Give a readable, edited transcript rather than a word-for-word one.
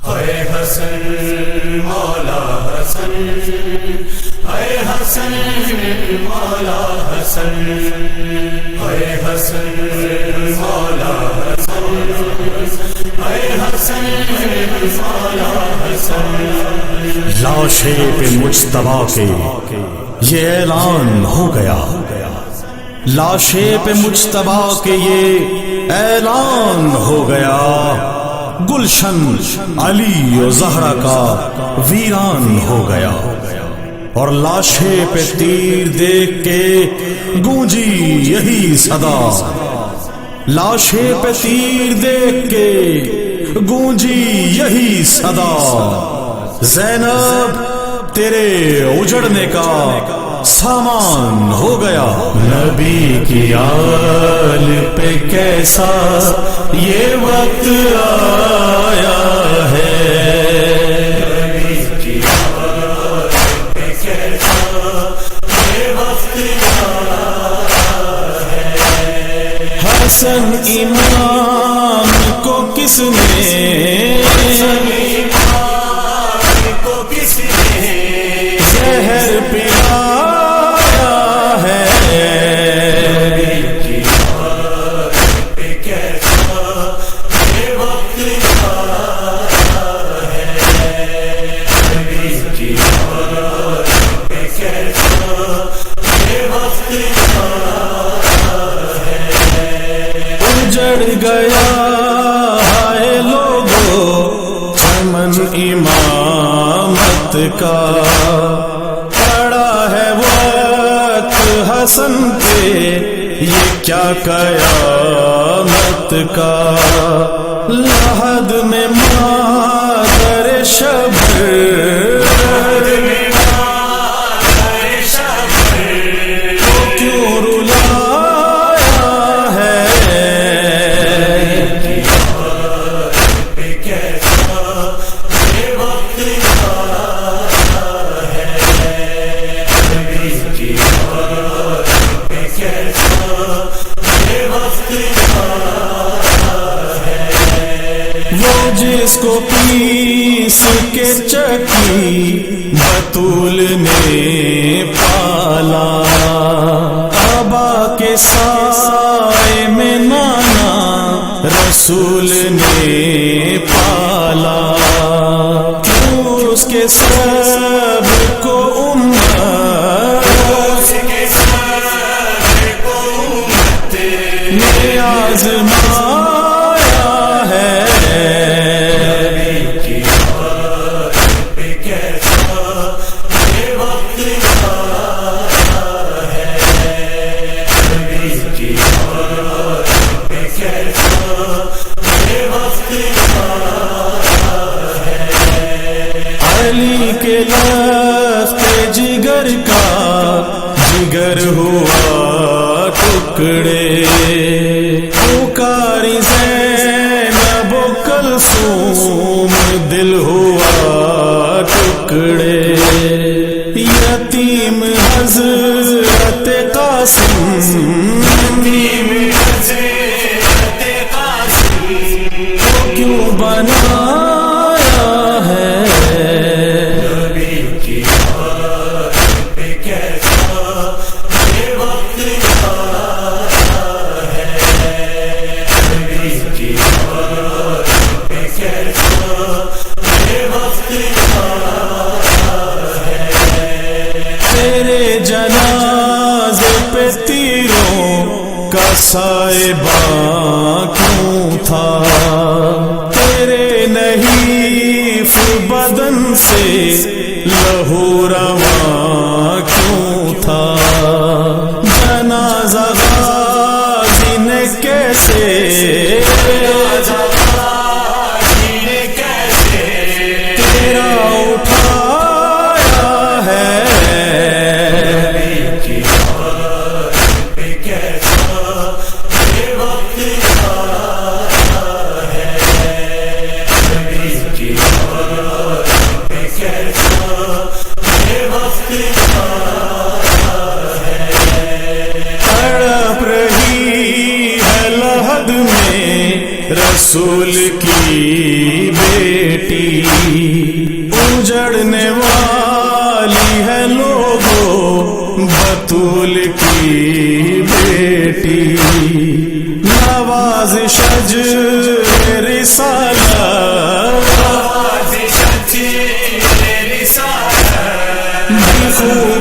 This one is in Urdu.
اے حسن مولا حسن، اے حسن مولا حسن، اے حسن مولا حسن، اے حسن مولا حسن۔ لاش پہ مجتبیٰ کے یہ اعلان ہو گیا، لاش پہ مجتبیٰ کے یہ اعلان ہو گیا، گلشن علی و زہرا کا ویران ہو گیا، اور لاشے پہ تیر دیکھ کے گونجی یہی صدا، لاشے پہ تیر دیکھ کے گونجی یہی صدا، زینب تیرے اجڑنے کا سامان ہو گیا۔ نبی کی آل پہ کیسا یہ وقت آیا ہے، نبی کی آل پہ کیسا یہ وقت آیا ہے۔ حسن امام کو کس نے زہر پلایا ہے، اجڑ گیا ہے لوگوں چمن امامت کا، پڑا ہے وقت حسن پہ یہ کیا قیامت کا، لحد میں مادر شبر کیوں رلایا ہے، وہ جس کو پیس کے چکی بطول نے پالا، آبا کے سائے میں نانا رسول نے پالا، کیوں اس کے سب کو نے آزمایا ہے، علی کے لخت جگر کا جگر ہوا ٹکڑے، پکاری زینب و کلثوم دل ہوا ٹکڑے، یتیم حضرت قاسم کو کیوں بنایا ہے، تیرے جنازے پہ تیروں کا سائباں کیوں تھا، تیرے نحیف بدن سے لہو رواں کیوں تھا، جنازہ غازی نے کیسے تیرا اٹھایا ہے، کیسا بیٹی اجڑنے والی ہے لوگوں بطول کی بیٹی نوازش رسالہ خون